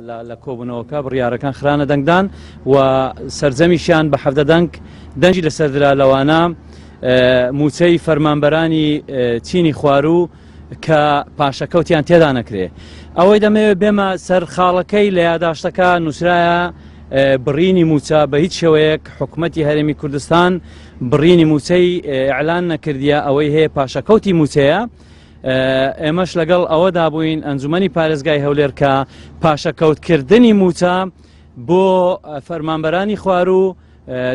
لە کۆبوونەوەکە بڕیارەکان خرانە دەنگدان و سەرجەمیشیان بە 17 دەنگ دەنجی لەسەردرا لەوانە موچەی فەرمانبەرانی چینی خوارو کە پاشەکەوتیان تێدا نەکرێ. ئەوەی دەمەوێت بێمە سەر خاڵەکەی لە یاداشتەکە نووسرایە بڕینی موچە بە هیچ شێوەیەک حکوومەتی هەرێمی کوردستان بڕینی موچەی ئیعلان نەکردیە ئەوەی هەیە پاشەکەوتی موچەیە. ئێمەش لەگەڵ ئەوەدا بووین ئەنجومەنی پارێزگای هەولێر کە پاشەکەوتکردنی موچە بۆ فەرمانبەرانی خوارو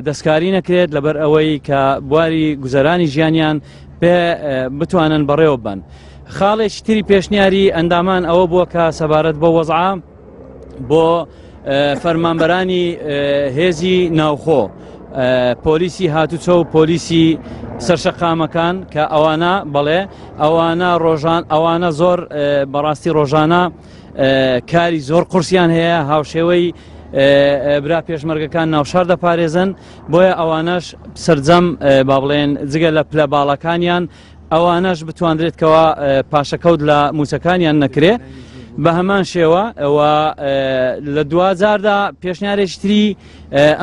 دەستکاری نەکرێت لەبەر ئەوەی کە بواری گوزەرانی ژیانیان بتوانن بەڕێوە بن. خاڵێکی تری پێشنیاری ئەندامان ئەوە بووە کە سەبارەت بۆ وەزعا بۆ فەرمانبەرانی هێزی ناوخۆ پۆلیسی هاتوچە و پۆلیسی سەرشەقامەکان کە ئەوانە بەڵێ ئەوانە زۆر بەڕاستی ڕۆژانە کاری زۆر قورسیان هەیە هاوشێوەی برا پێشمەرگەکان ناوشار دەپارێزن بۆیە ئەوانەش سرجەم با بڵێن جگە لە پلە باڵەکانیان ئەوانەش بتواندرێتکەوە پاشەکەوت لە موچەکانیان نەکرێ. بە هەمان شێوە لە 2000دا پێشنیارێکی تری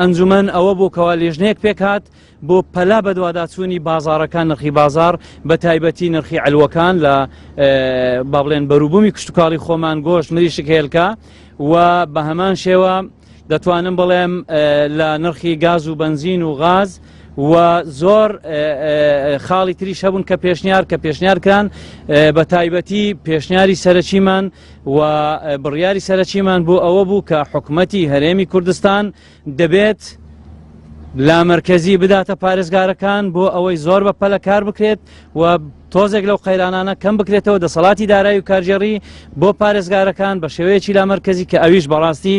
ئەنجومەن ئەوە بووکەوە لێژنەیەک پێکات بۆ پەلا بە دوواداچوونی بازارەکان نرخی بازار بە تایبەتی نرخی ئەلوەکان لە با بڵێن بەروبوومی کشتتوکاڵی خۆمان گۆشت مریشک هێلکە و بە هەمان شێوە دەتوانم بڵێم لە نرخی گاز و بنزین و غاز و زۆر خاڵی تریش هەبوون کە پێشنیارکان بە تایبەتی پێشنیاری سەرەکیمان و بڕیاری سەرەکیمان بۆ ئەوە بوو کە حکوومەتی هەرێمی کوردستان دەبێت لا مرکزی بداتە پارێزگارەکان بۆ ئەوەی زۆر بە پەلە کار بکرێت و تۆزێک لەو قەیرانانە کەم بکرێتەوە دەسەڵاتی دارایی و کارژێڕی بۆ پارێزگارەکان بە شێوەیەکی لا مرکزی کە ئەویش بەڕاستی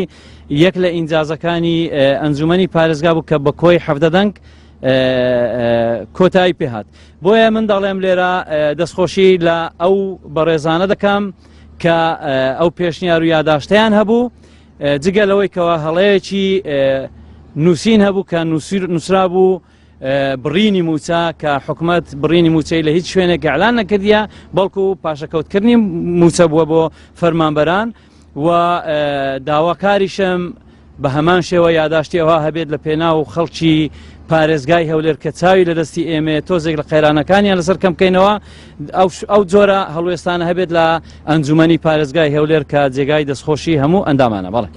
یەک لە ئینجازەکانی ئەنجومەنی پارێزگا بوو کە بە کۆی 17 دەنگ کۆتایی پێهات. بۆیە من دەڵێم لێرە دەستخۆشی لە ئەو بەڕێزانە دەکەم کە ئەو پێشنیار و یاداشتیان هەبوو جگە لەوەی کەەوە هەڵەیەکی نووسین هەبوو کە نووسرا بوو بڕینی موچە کە حکوومەت بڕینی موچەی لە هیچ شوێنێک ئیعلان نەکردیە بەڵکو پاشەکەوتکردنی موچە بووە بۆ فەرمانبەران و داواکاریشم بە هەمان شێوە یاداشتی ئەوە هەبێت لە پێناو خەڵکی پارێزگای هەولێر کە چاوی لە دەستی ئێمە تۆزێک لە قەیرانەکانیان لەسەر کەم بکەینەوە ئەو جۆرە هەڵوێستانە هەبێت لە ئەنجومەنی پارێزگای هەولێر کە جێگای دەستخۆشی هەموو ئەندامانە. بەڵێ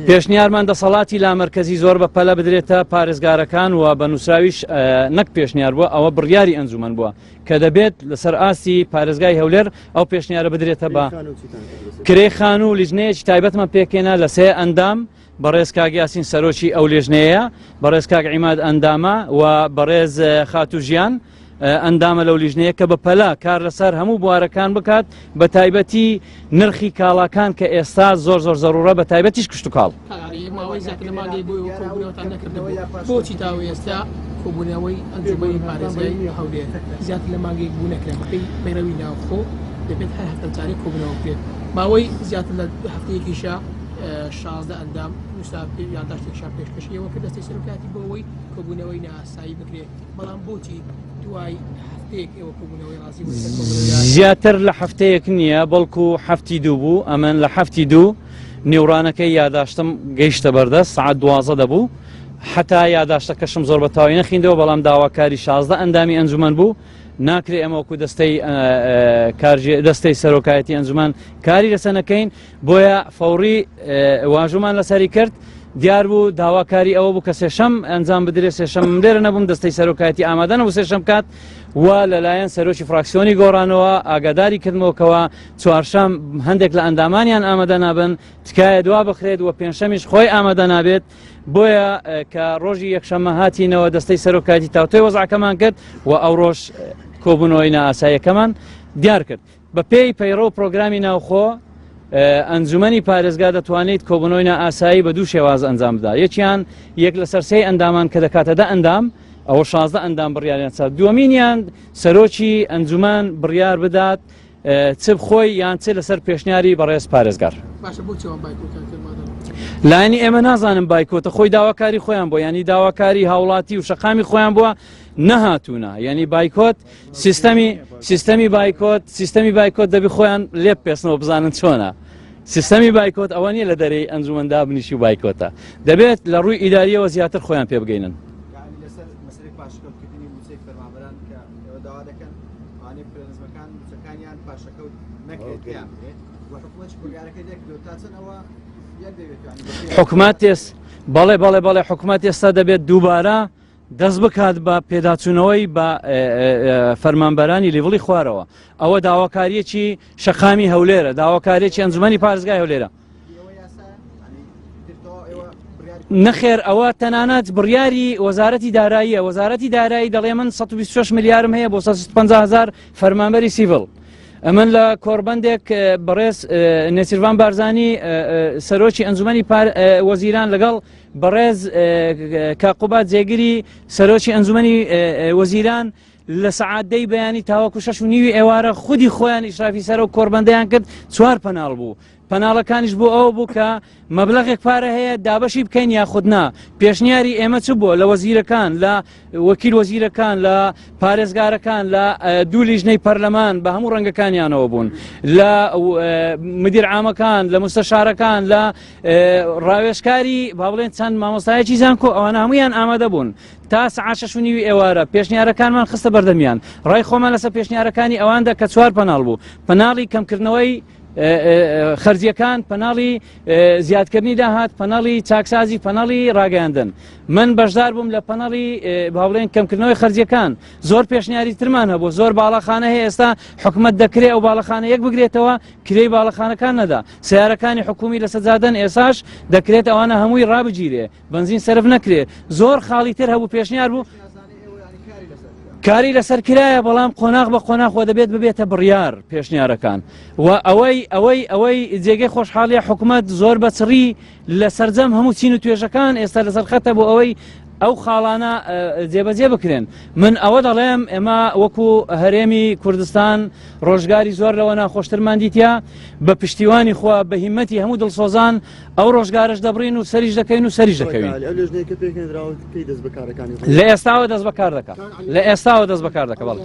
پێشنیارمان دەسەڵاتی لا مەرکەزی زۆر بە پەلە بدرێتە پارێزگارەکان و بە نووسراویش نەک پێشنیار بووە ئەوە بڕیاری ئەنجومەن بووە کە دەبێت لەسەر ئاستی پارێزگای هەولێر ئەو پێشنیارە بدرێتە بە کرێخان و لیژنەیەکی تایبەتمان پێکێنا لە 3 ئەندام بەڕێز کاک یاسین سەرۆکی ئەو لێژنەیە بەڕێز کاک عیماد ئەندامە و بەڕێز خاتوژیان ئەندامە لەو لیژنەیە کە بە پەلا کار لەسەر هەموو بوارەکان بکات بە تایبەتی نرخی کاڵاکان کە ئێستا زۆر زەڕورە بە تایبەتیش کشت و کاڵ. بۆچی تاوە ئێستا کۆبوونەوەی ئەنجومەنی پارێزگای هەولێر زیاتر لە مانگێک بوو نەکرێت بەپێی مەیرەوی ناوخۆ دەبێت هەر هەفتەجارێک کۆبوونەوە بکرێت ماوەی زیاتر لە هەفتەیەکیشە 16 ئەندام نووسابی یاداشتێکشان پێشکەشیەوە کە دەستی سەرۆکاتی بۆ ئەوەی کۆبوونەوەی ناسایی بکرێت بەڵام بۆچی دوای هەفتەیەک ئێوە کۆبوونەوەی ڕازی زیاتر لە هەفتەیەک نییە بەڵکو هەفتی دوو بوو ئەمن لە هەفتی دوو نێورانەکەی یاداشتم گەیشتە بەردەست سعات 12 دەبوو حتا یاداشتەکەشم زۆر بەتاوی نەخیندەوە بەڵام داواکاری 16 ئەندامی ئەنجومەن بوو ناکرێ ئەمەوەکو دەستەی سەرۆکایەتی ئەنجومەن کاری لەسەر نەکەین بۆیە فەوری واژومان لەسەری کرد دیار بوو داواکاری ئەوە بوو کە سێشەم ئەنجام بدرێت سێشەم لێرە نەبووم دەستەی سەرۆکایەتی ئامادە نەبوو سێشەم کات و لەلایەن سەرۆکی فراکسیۆنی گۆڕانەوە ئاگاداری کردمەوەکەوە چوارشەم هەندێک لە ئەندامانیان ئامادە نابن تکایە دوا بخرێت و پێنجشەمیش خۆی ئامادە نابێت بۆیە کە ڕۆژی یەکشەممە هاتینەوە دەستەی سەرۆکایەتی تاوتۆی وەزعەکەمان کرد و ئەو ڕۆژ کۆبوونەوەی نائاساییەکەمان دیار کرد بە پێی پەیڕۆ و پرۆگرامی ناوخۆ ئەنجومەنی پارێزگا دەتوانێت کۆبوونەوەی نائاسایی بە دوو شێواز ئەنجام بدا یەکیان یەک لەسەر 3 ئەندامان کە دەکاتە 10 ئەندام ئەوە 16 ئەندام بڕیاریان چات دووەمینیان سەرۆکی ئەنجومەن بڕیار بدات چ بخۆی یان چ لەسەر پێشنیاری بەڕێز پارێزگار لایەنی ئێمە نازانم بایکۆتە خۆی داواکاری خۆیان بۆ ینی داواکاری هاوڵاتی و شەقامی خۆیان بووە نەهاتوونە یعنی بایکۆت سیستەمی بایکۆت دەبی خۆیان لێ پێستنەوە بزانن چۆنە سیستەمی بایکۆت ئەوە نیە لە دەرەی ئەنجومەندا بنیشی و بایکۆتە دەبێت لە ڕووی ئیداریەوە زیاتر خۆیان پێ بگەینن حکومات بەڵێ حکومات ئێستا دەبێت دووبارە دەست بکات بە پێداچوونەوەی بە فەرمانبەرانی لیڤڵی خوارەوە ئەوە داواکاریەکی شەقامی هەولێرە داواکاریەکی ئەنجومەنی پارێزگای هەولێرە نەخێر ئەوە تەنانەت بڕیاری وەزارەتی دارایی دەڵێ من 126 میلیارم هەیە بۆ 150,000 فەرمانبەری سیڤڵ ئەمن لە کۆربەندێک بەڕێز نێچیروان بارزانی سەرۆکی ئەنجومەنی وەزیران لەگەڵ بەڕێز کاقوبات جێگیری سەرۆکی ئەنجومەنی وەزیران لە سەعاتدەی بەیانی تاوەکو 6:30 ئێوارە خودی خۆیان ئیشرافی سەر و کۆربەندەیان کرد 4 پەناڵ بوو پەناڵەکانیش بۆ ئەوە بوو کە مەبلەغێک پارە هەیە دابەشی بکەین یاخودنا پێشنیاری ئێمە چ بووە لە وەزیرەکان لە وەکیل وەزیرەکان لە پارێزگارەکان لە دوو لیژنەی پەرلەمان بە هەموو ڕەنگەکانیانەوە بوون لە مدیر عامەکان لە مستەشارەکان لە ڕاوێژکاری با بڵێن چەند مامۆستایەکی زانکۆ ئەوانە هەمویان ئامادە بوون تا سەعات 6:30 ئێوارە پێشنیارەکانمان خستە بەردەمیان ڕای خۆمان لەسەر پێشنیارەکانی ئەواندا کە 4 پەناڵ بوو پەناڵی کەمکردنەوەی خەرجیەکان پەناڵی زیادکردنی داهات پەناڵی چاکسازی پەناڵی ڕاگەاندن من بەشدار بووم لە پەناڵی باڵێن کەمکردنەوەی خەرجیەکان زۆر پێشنیاری ترمان هەبوو زۆر باڵەخانە هەیە ئێستا حکومت دەکرێت ئەو باڵەخانە یەک بگرێتەوە کرێی باڵەخانەکان نەدا سیارەکانی حکومی لە سەجادەن ئێساش دەکرێت ئەوانە هەمووی ڕابگیرێ بنزین سەرف نەکرێ زۆر خاڵی تر هەبوو پێشنیار بوو کاری لەسەر کرایە بەڵام قۆناغ بە قۆناغەوە دەبێت ببێتە بڕیار پێشنیارەکان و ئەوەی جێگەی خۆشحاڵیە حکومت زۆر بەچڕی لە سەرجەم هەموو چین و توێژەکان ئێستا لەسەر خەتە بۆ ئەوەی ئەو خاڵانە جێبەجێ بکرێن من ئەوە دەڵێم ئێمە وەکو هەرێمی کوردستان ڕۆژگاری زۆر لەوە ناخۆشترمان دیتیا بە پشتیوانی خوا بە هیمەتی هەموو دڵسۆزان ئەو ڕۆژگارش دەبڕین و سەریش دەکەین و سەریش دەکەوین لە ئێستاوە دەست بەکار دەکات لە ئێستاوە دەست بەکار دەکە بەڵێ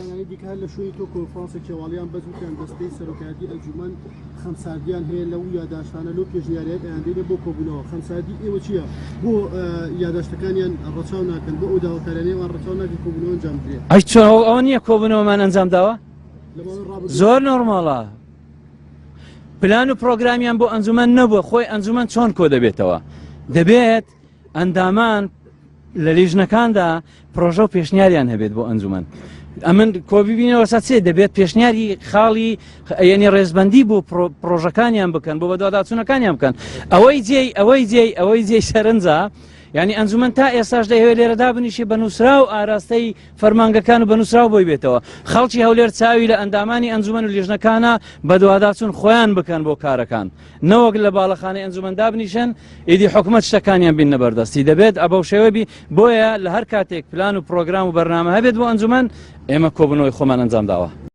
خەمساردیان هەیە لەو یاداشتانە لەو پێشنیاریات ئەیاندێنێ بۆ کۆبوونەوە خەمساردی ئێوە چییە بۆ یاداشتەکانیان ڕەچاو ناکەن بۆ ئەو داواکارانەوەیان ڕەچاو ناکەن کۆبوونەوە ئەنجام بدرێت ئەی چۆن ئەوە نییە کۆبوونەوەمان ئەنجام داوە زۆر نۆرماڵە پلان و پرۆگرامیان بۆ ئەنجومەن نەبووە خۆی ئەنجومەن چۆن کۆ دەبێتەوە دەبێت ئەندامان لە لیژنەکاندا پرۆژە و پێشنیاریان هەبێت بۆ ئەنجومەن ئەمن کۆبیبینەوە سەچێ دەبێت پێشنیاری خاڵی یعنی ڕێزبەندی بۆ پرۆژەکانیان بکەن بۆ بەدواداچوونەکانیان بکەن ئەوەی جێی سەرنجە یعنی ئەنجومەن تا ئێستاش دەیەوێت لێرەدا بنیشی بە نووسرا و ئاراستەی فەرمانگەکان و بە نووسرا بۆی بێتەوە خەڵکی هەولێر چاوی لە ئەندامانی ئەنجومەن و لیژنەکانە بە دوواداچوون خۆیان بکەن بۆ کارەکان نەوەک لە باڵەخانەی ئەنجومەندا بنیشن ئیدی حکومەت شتەکانیان بین نەبەردەستی دەبێت ئەبەو شێوەبی بۆیە لە هەر کاتێک پلان و پرۆگرام و بەرنامە هەبێت بۆ ئەنجومەن ئێمە کۆبوونەوەی خۆمان ئەنجام داوە